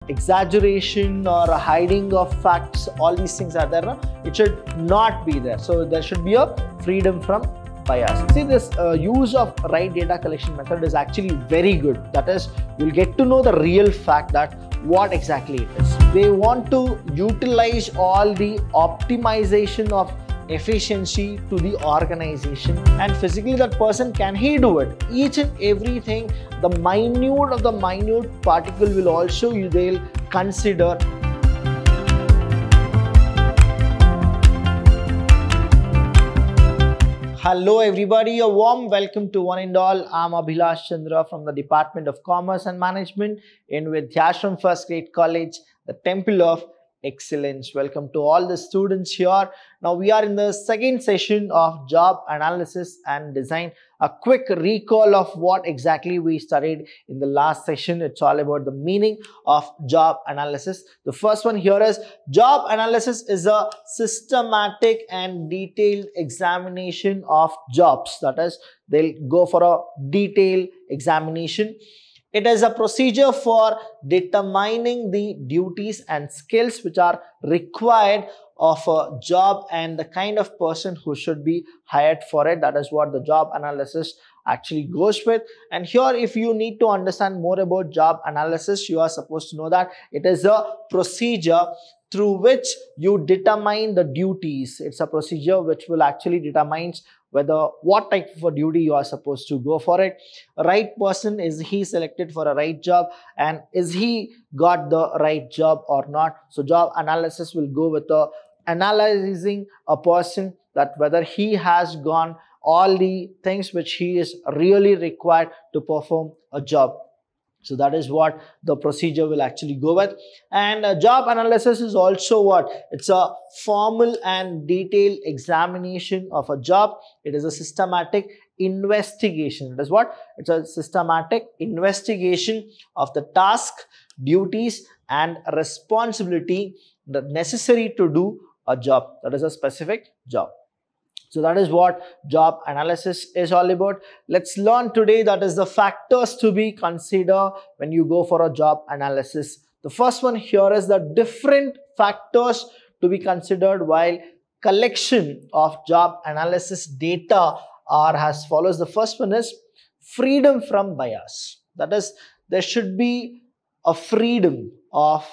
exaggeration or hiding of facts, all these things are there, no? It should not be there. So there should be a freedom from bias. See, this use of right data collection method is actually very good. That is, you'll get to know the real fact that what exactly it is. They want to utilize all the optimization of efficiency to the organization, and physically that person, can he do it? Each and everything, the minute of the minute particle will also they'll consider. Hello everybody, a warm welcome to one and all. I'm Abhilash Chandra from the Department of Commerce and Management in Vidhyashram First Grade College, the Temple of Excellence. Welcome to all the students here. Now we are in the second session of job analysis and design. A quick recall of what exactly we studied in the last session. It's all about the meaning of job analysis. The first one here is job analysis is a systematic and detailed examination of jobs. That is, they'll go for a detailed examination. It is a procedure for determining the duties and skills which are required of a job and the kind of person who should be hired for it. That is what the job analysis actually goes with. And here, if you need to understand more about job analysis, you are supposed to know that it is a procedure through which you determine the duties. It's a procedure which will actually determine whether what type of a duty you are supposed to go for it. A right person, is he selected for a right job, and is he got the right job or not? So job analysis will go with analyzing a person, that whether he has gone all the things which he is really required to perform a job. So that is what the procedure will actually go with. And job analysis is also what? It's a formal and detailed examination of a job. It is a systematic investigation. It is what? It's a systematic investigation of the task, duties and responsibility that necessary to do a job. That is a specific job. So that is what job analysis is all about. Let's learn today, that is the factors to be considered when you go for a job analysis. The first one here is the different factors to be considered while collection of job analysis data are as follows. The first one is freedom from bias. That is, there should be a freedom of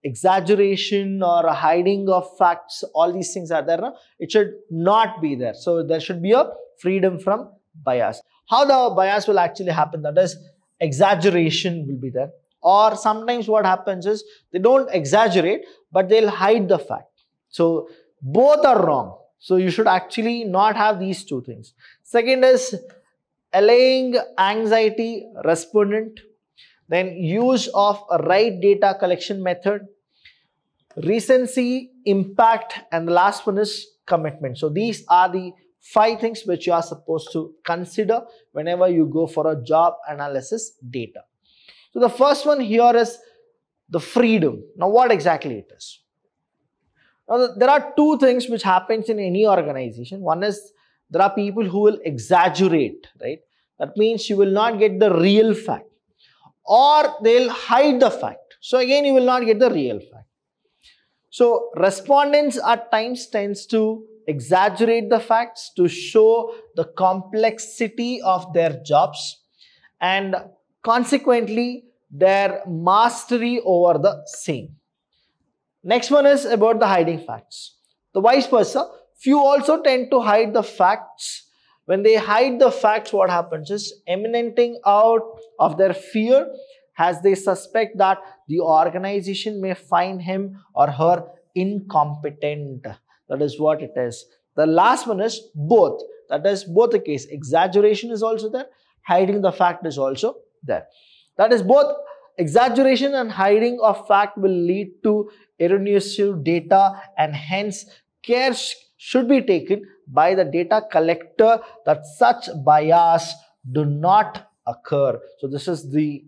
exaggeration or hiding of facts. All these things are there, no? It should not be there. So there should be a freedom from bias. How the bias will actually happen? That is, exaggeration will be there, or sometimes what happens is they don't exaggerate but they'll hide the fact. So both are wrong. So you should actually not have these two things. Second is allaying anxiety respondent. Then use of a right data collection method, recency, impact, and the last one is commitment. So these are the 5 things which you are supposed to consider whenever you go for a job analysis data. So the first one here is the freedom. Now what exactly it is? Now there are 2 things which happens in any organization. One is there are people who will exaggerate, right? That means you will not get the real fact, or they'll hide the fact. So again, you will not get the real fact. So respondents at times tends to exaggerate the facts to show the complexity of their jobs and consequently their mastery over the same. Next one is about the hiding facts. The vice versa, few also tend to hide the facts. When they hide the facts, what happens is emanating out of their fear, as they suspect that the organization may find him or her incompetent. That is what it is. The last one is both. That is both the case. Exaggeration is also there. Hiding the fact is also there. That is both exaggeration and hiding of fact will lead to erroneous data, and hence care should be taken by the data collector that such bias do not occur. So this is the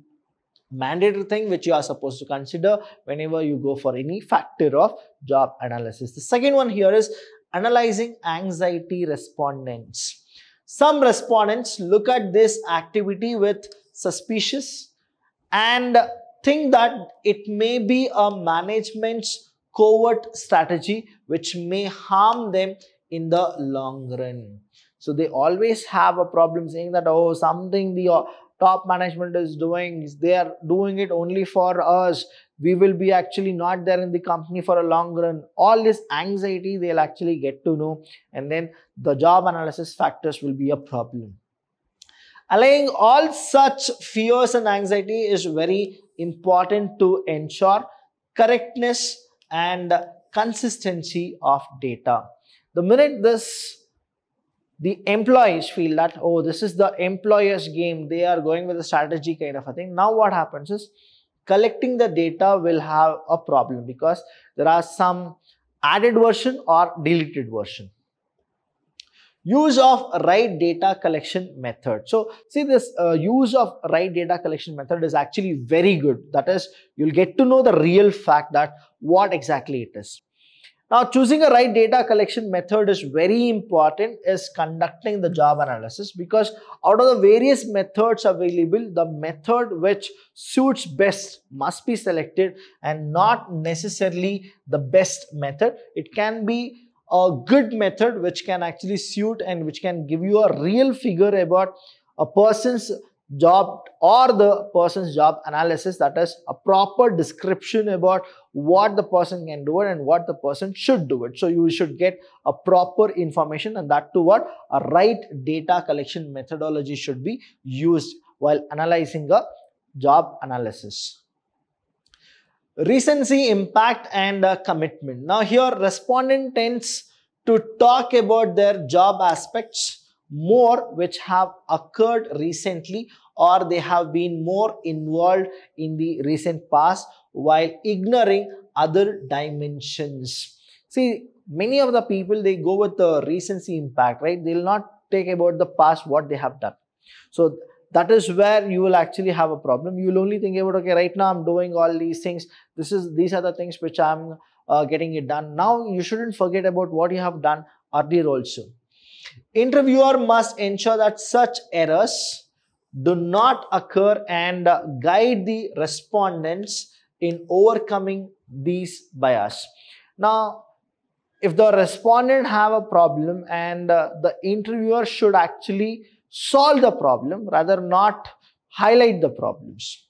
mandatory thing which you are supposed to consider whenever you go for any factor of job analysis. The second one here is analyzing anxiety respondents. Some respondents look at this activity with suspicious and think that it may be a management's covert strategy which may harm them in the long run. So they always have a problem saying that, oh, something the top management is doing, they are doing it only for us, we will be actually not there in the company for a long run. All this anxiety they'll actually get to know, and then the job analysis factors will be a problem. Allaying all such fears and anxiety is very important to ensure correctness and consistency of data. The minute the employees feel that, oh, this is the employer's game, they are going with a strategy kind of a thing, now what happens is collecting the data will have a problem, because there are some added version or deleted version. Use of right data collection method. So see, this use of right data collection method is actually very good. That is, you'll get to know the real fact that what exactly it is. Now, choosing a right data collection method is very important is conducting the job analysis, because out of the various methods available, the method which suits best must be selected, and not necessarily the best method. It can be a good method which can actually suit and which can give you a real figure about a person's job or the person's job analysis, that is a proper description about what the person can do it and what the person should do it. So you should get a proper information, and that to what a right data collection methodology should be used while analyzing a job analysis. Recency, impact and commitment. Now here respondent tends to talk about their job aspects more which have occurred recently, or they have been more involved in the recent past, while ignoring other dimensions. See, many of the people, they go with the recency impact, right? They will not take about the past, what they have done. So that is where you will actually have a problem. You will only think about, okay, right now I'm doing all these things. These are the things which I'm getting it done. Now you shouldn't forget about what you have done earlier also. Interviewer must ensure that such errors do not occur and guide the respondents in overcoming these bias. Now, if the respondent have a problem, and the interviewer should actually solve the problem rather not highlight the problems.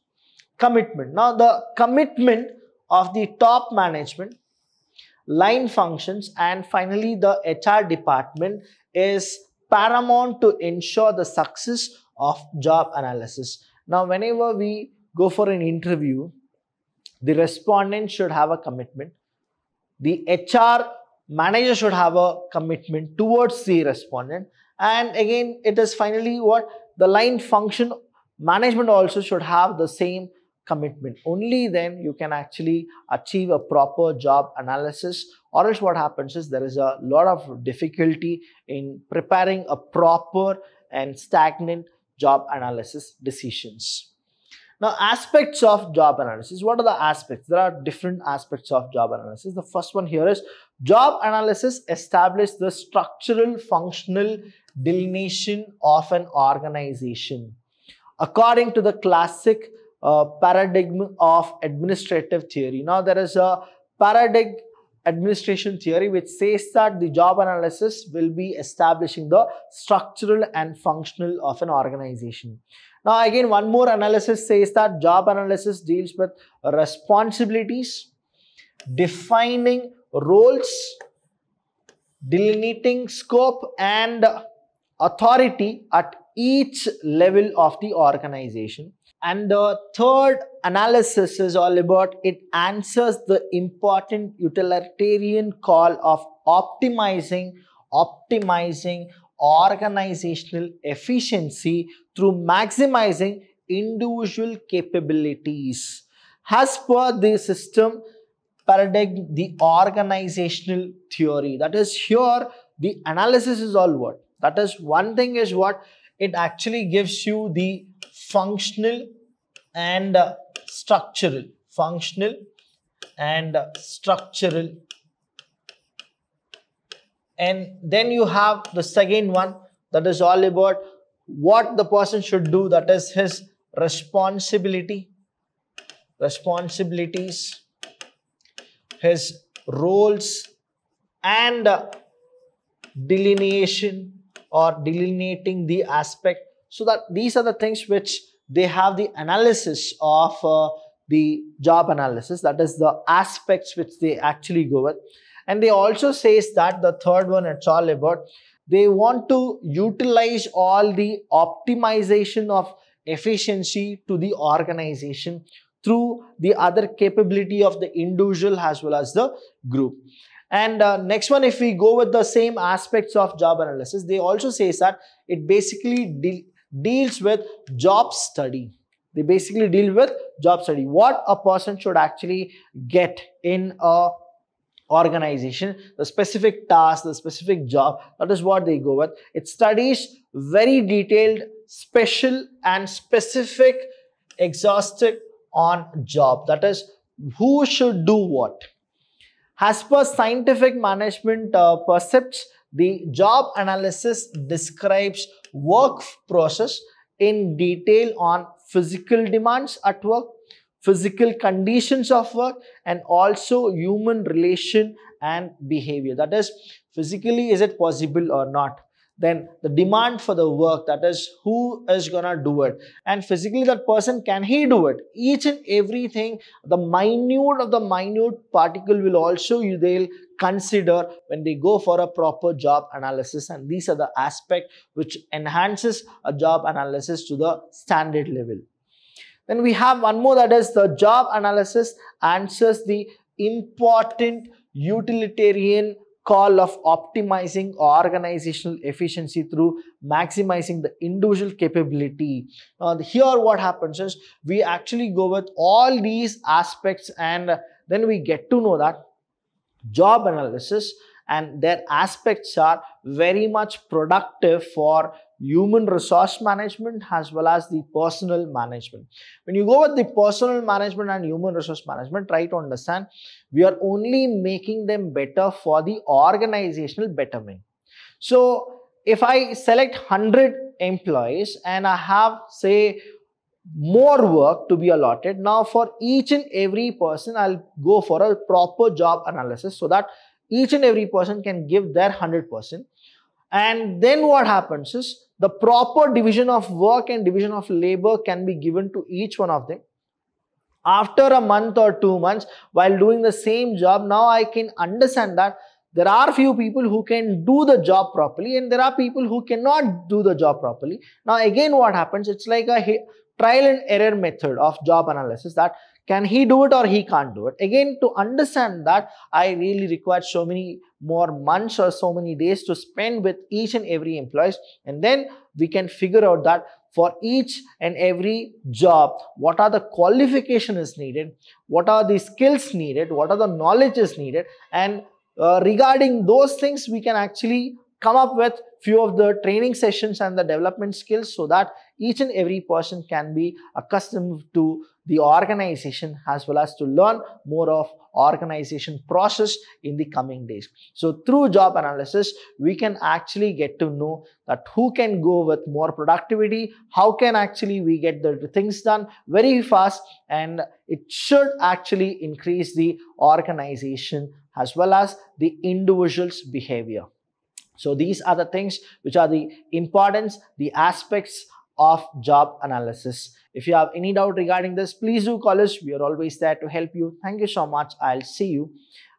Commitment. Now, the commitment of the top management, line functions and finally the HR department is paramount to ensure the success of job analysis. Now, whenever we go for an interview, the respondent should have a commitment. The HR manager should have a commitment towards the respondent. And again, it is finally what the line function management also should have the same commitment. Only then you can actually achieve a proper job analysis, or else what happens is there is a lot of difficulty in preparing a proper and stagnant job analysis decisions. Now, aspects of job analysis. What are the aspects? There are different aspects of job analysis. The first one here is job analysis establishes the structural functional delineation of an organization according to the classic paradigm of administrative theory. Now, there is a paradigm administration theory which says that the job analysis will be establishing the structural and functional of an organization. Now, again, one more analysis says that job analysis deals with responsibilities, defining roles, delineating scope and authority at each level of the organization. And the third analysis is all about, it answers the important utilitarian call of optimizing organizational efficiency through maximizing individual capabilities. As per the system paradigm, the organizational theory, that is here the analysis is all what? That is, one thing is what? It actually gives you the functional and structural. Functional and structural. And then you have the second one, that is all about what the person should do, that is his responsibility. responsibilities, his roles, and delineation or delineating the aspect. So that these are the things which they have the analysis of the job analysis, that is the aspects which they actually go with. And they also says that the third one, it's all about they want to utilize all the optimization of efficiency to the organization through the other capability of the individual as well as the group. And next one, if we go with the same aspects of job analysis, they also says that it basically deals with job study. They basically deal with job study, what a person should actually get in a organization, the specific task, the specific job, that is what they go with. It studies very detailed, special and specific, exhaustive on job, that is who should do what. As per scientific management percepts, the job analysis describes work process in detail on physical demands at work, physical conditions of work, and also human relation and behavior. That is, physically is it possible or not, then the demand for the work, that is who is gonna do it, and physically that person, can he do it, each and everything, the minute of the minute particle will also they'll consider when they go for a proper job analysis. And these are the aspect which enhances a job analysis to the standard level. Then we have one more, that is the job analysis answers the important utilitarian call of optimizing organizational efficiency through maximizing the individual capability. Here what happens is we actually go with all these aspects, and then we get to know that job analysis and their aspects are very much productive for human resource management as well as the personal management. When you go with the personal management and human resource management, try to understand we are only making them better for the organizational betterment. So if I select 100 employees and I have, say, more work to be allotted, now for each and every person I'll go for a proper job analysis so that each and every person can give their 100%. And then what happens is the proper division of work and division of labor can be given to each one of them. After a month or 2 months, while doing the same job, now I can understand that there are few people who can do the job properly and there are people who cannot do the job properly. Now again what happens, it's like a trial and error method of job analysis, that can he do it or he can't do it. Again, to understand that, I really require so many more months or so many days to spend with each and every employee, and then we can figure out that for each and every job, what are the qualifications needed, what are the skills needed, what are the knowledges needed, and regarding those things we can actually come up with few of the training sessions and the development skills so that each and every person can be accustomed to the organization as well as to learn more of organization process in the coming days. So through job analysis, we can actually get to know that who can go with more productivity, how can actually we get the things done very fast, and it should actually increase the organization as well as the individual's behavior. So these are the things which are the importance, the aspects of job analysis. If you have any doubt regarding this, please do call us. We are always there to help you. Thank you so much. I'll see you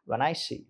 when I see you.